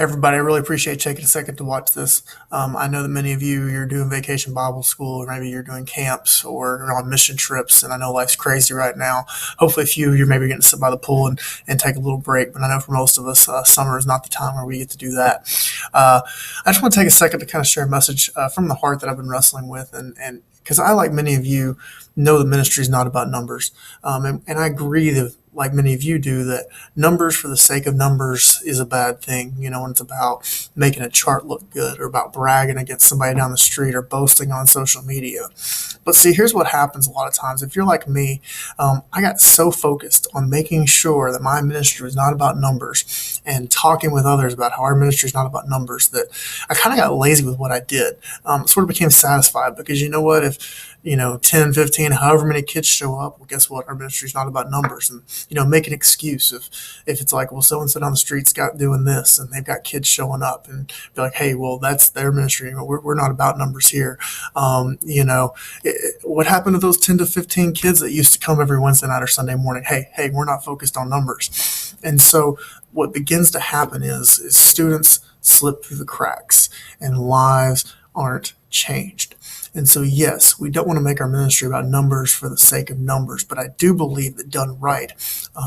Everybody, I really appreciate taking a second to watch this. I know that many of you, you're doing vacation Bible school, or maybe you're doing camps or you're on mission trips, and I know life's crazy right now. Hopefully, a few of you maybe getting to sit by the pool and take a little break, but I know for most of us, summer is not the time where we get to do that. Uh, I just want to take a second to kind of share a message from the heart that I've been wrestling with, and because I, like many of you, know the ministry is not about numbers. And I agree that, like many of you do, that numbers for the sake of numbers is a bad thing. When it's about making a chart look good or about bragging against somebody down the street or boasting on social media. But see, here's what happens a lot of times. If you're like me, I got so focused on making sure that my ministry was not about numbers and talking with others about how our ministry is not about numbers that I kind of got lazy with what I did. Sort of became satisfied because you know what? If 10, 15, however many kids show up, well, guess what? Our ministry is not about numbers. And, make an excuse if it's like, well, so-and-so down the street's got doing this and they've got kids showing up and be like, hey, well, that's their ministry. We're not about numbers here. What happened to those 10 to 15 kids that used to come every Wednesday night or Sunday morning? Hey, we're not focused on numbers. And so what begins to happen is students slip through the cracks and lives aren't changed. And so, yes, we don't want to make our ministry about numbers for the sake of numbers, but I do believe that done right,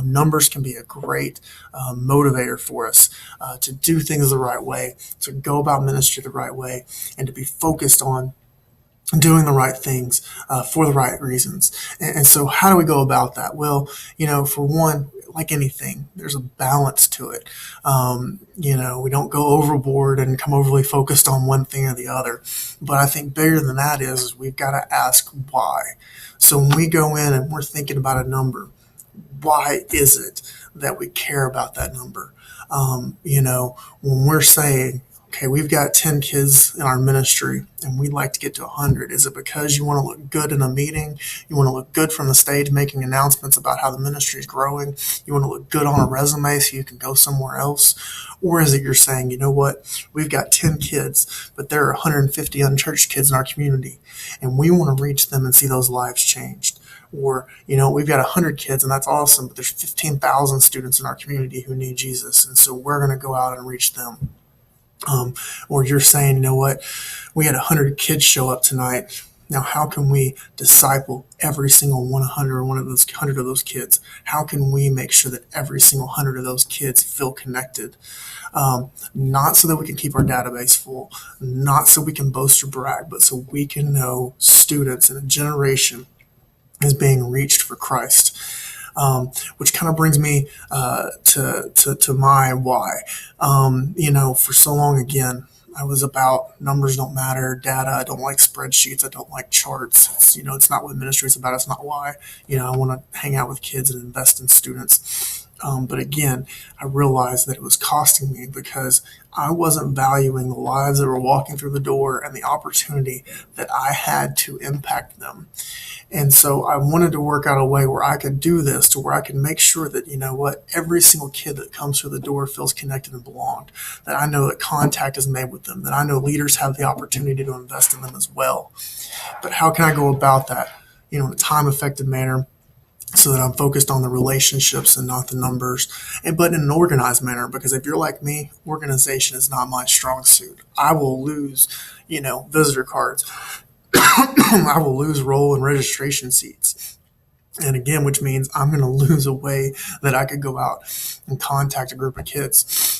numbers can be a great motivator for us to do things the right way, to go about ministry the right way, and to be focused on doing the right things for the right reasons. And so how do we go about that? Well, for one, like anything, there's a balance to it. We don't go overboard and come overly focused on one thing or the other. But I think bigger than that is we've got to ask why. So when we go in and we're thinking about a number, why is it that we care about that number? When we're saying, okay, we've got 10 kids in our ministry and we'd like to get to 100. Is it because you want to look good in a meeting? You want to look good from the stage making announcements about how the ministry is growing? You want to look good on a resume so you can go somewhere else? Or is it you're saying, you know what, we've got 10 kids, but there are 150 unchurched kids in our community and we want to reach them and see those lives changed? Or, we've got 100 kids and that's awesome, but there's 15,000 students in our community who need Jesus. And so we're going to go out and reach them. Or you're saying, you know what, we had 100 kids show up tonight. Now, how can we disciple every single 100 of those kids? How can we make sure that every single 100 of those kids feel connected? Not so that we can keep our database full, not so we can boast or brag, but so we can know students in a generation is being reached for Christ. Which kind of brings me to my why. For so long, again, I was about numbers don't matter, data. I don't like spreadsheets. I don't like charts. It's not what ministry is about. It's not why. I want to hang out with kids and invest in students. But again, I realized that it was costing me because I wasn't valuing the lives that were walking through the door and the opportunity that I had to impact them. And so I wanted to work out a way where I could do this, to where I could make sure that, every single kid that comes through the door feels connected and belonged, that I know that contact is made with them, that I know leaders have the opportunity to invest in them as well. But how can I go about that, in a time-effective manner, so that I'm focused on the relationships and not the numbers, but in an organized manner? Because if you're like me, organization is not my strong suit. I will lose, visitor cards. I will lose roll and registration seats. And again, which means I'm going to lose a way that I could go out and contact a group of kids.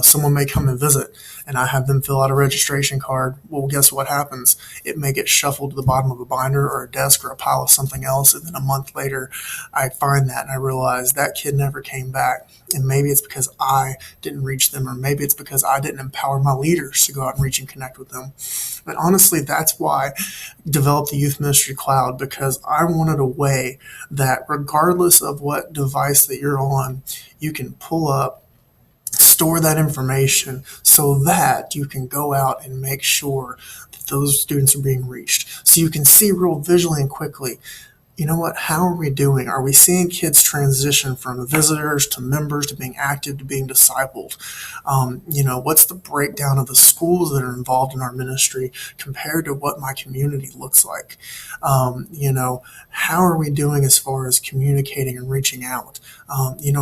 Someone may come and visit and I have them fill out a registration card. Well, guess what happens? It may get shuffled to the bottom of a binder or a desk or a pile of something else. And then a month later, I find that and I realize that kid never came back. And maybe it's because I didn't reach them, or maybe it's because I didn't empower my leaders to go out and reach and connect with them. But honestly, that's why I developed the Youth Ministry Cloud, because I wanted a way that regardless of what device that you're on, you can pull up, store that information so that you can go out and make sure that those students are being reached. So you can see real visually and quickly, you know what, how are we doing? Are we seeing kids transition from visitors to members to being active to being discipled? What's the breakdown of the schools that are involved in our ministry compared to what my community looks like? How are we doing as far as communicating and reaching out?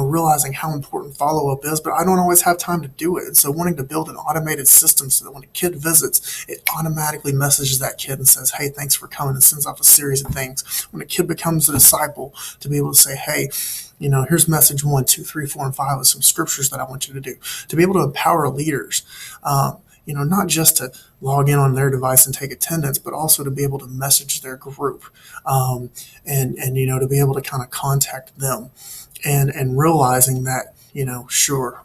Realizing how important follow up is, but I don't always have time to do it. And so wanting to build an automated system so that when a kid visits, it automatically messages that kid and says, hey, thanks for coming, and sends off a series of things. When a kid becomes a disciple, to be able to say, hey, here's message 1, 2, 3, 4, and 5 of some scriptures that I want you to do. To be able to empower leaders, not just to log in on their device and take attendance, but also to be able to message their group, and to be able to kind of contact them, and realizing that, sure,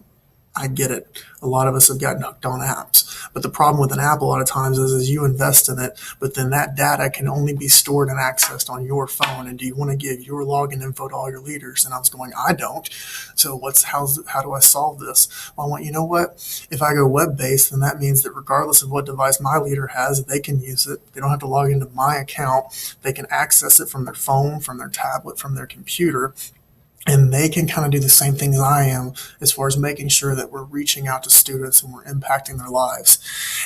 I get it. A lot of us have gotten hooked on apps. But the problem with an app a lot of times is you invest in it, but then that data can only be stored and accessed on your phone. And do you want to give your login info to all your leaders? And I was going, I don't. So how do I solve this? Well, I went, you know what? If I go web-based, then that means that regardless of what device my leader has, they can use it. They don't have to log into my account. They can access it from their phone, from their tablet, from their computer. And they can kind of do the same thing as I am as far as making sure that we're reaching out to students and we're impacting their lives.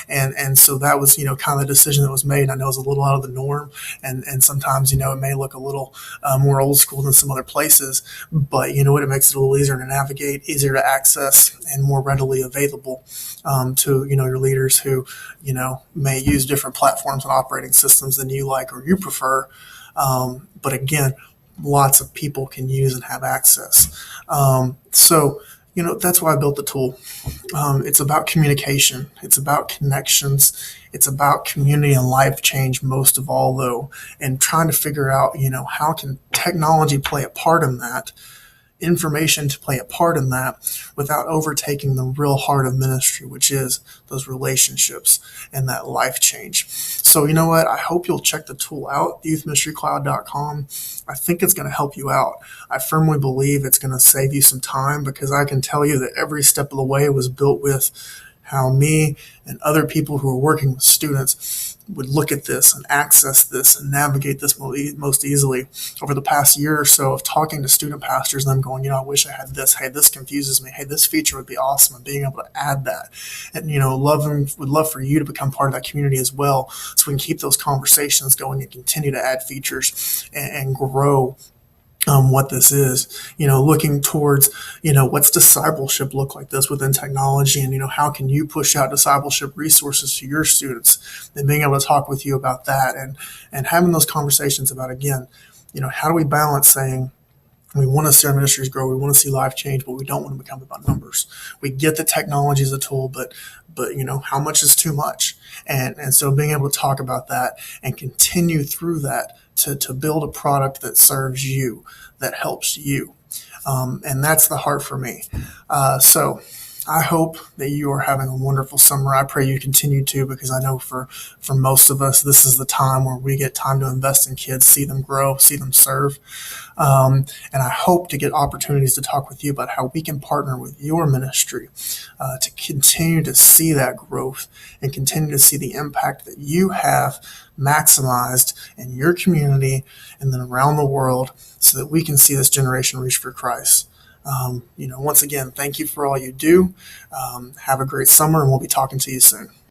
And so that was, kind of the decision that was made. I know it's a little out of the norm, and sometimes, it may look a little more old school than some other places, but you know what, it makes it a little easier to navigate, easier to access, and more readily available to, your leaders who, may use different platforms and operating systems than you like or you prefer. But again, lots of people can use and have access. That's why I built the tool. It's about communication. It's about connections. It's about community and life change most of all, though, and trying to figure out, how can technology play a part in that, information to play a part in that without overtaking the real heart of ministry, which is those relationships and that life change. So you know what? I hope you'll check the tool out, youthministrycloud.com. I think it's going to help you out. I firmly believe it's going to save you some time, because I can tell you that every step of the way was built with how me and other people who are working with students would look at this and access this and navigate this most easily over the past year or so of talking to student pastors and them going, I wish I had this. Hey, this confuses me. Hey, this feature would be awesome, and being able to add that. And, would love for you to become part of that community as well, so we can keep those conversations going and continue to add features and grow what this is, looking towards, what's discipleship look like this within technology, and, how can you push out discipleship resources to your students, and being able to talk with you about that, and having those conversations about, again, how do we balance saying, we want to see our ministries grow, we want to see life change, but we don't want to become about numbers. We get that technology is a tool, but how much is too much? And so being able to talk about that and continue through that to build a product that serves you, that helps you. And that's the heart for me. So I hope that you are having a wonderful summer. I pray you continue to, because I know for most of us, this is the time where we get time to invest in kids, see them grow, see them serve. And I hope to get opportunities to talk with you about how we can partner with your ministry to continue to see that growth and continue to see the impact that you have maximized in your community and then around the world, so that we can see this generation reach for Christ. Once again, thank you for all you do. Have a great summer, and we'll be talking to you soon.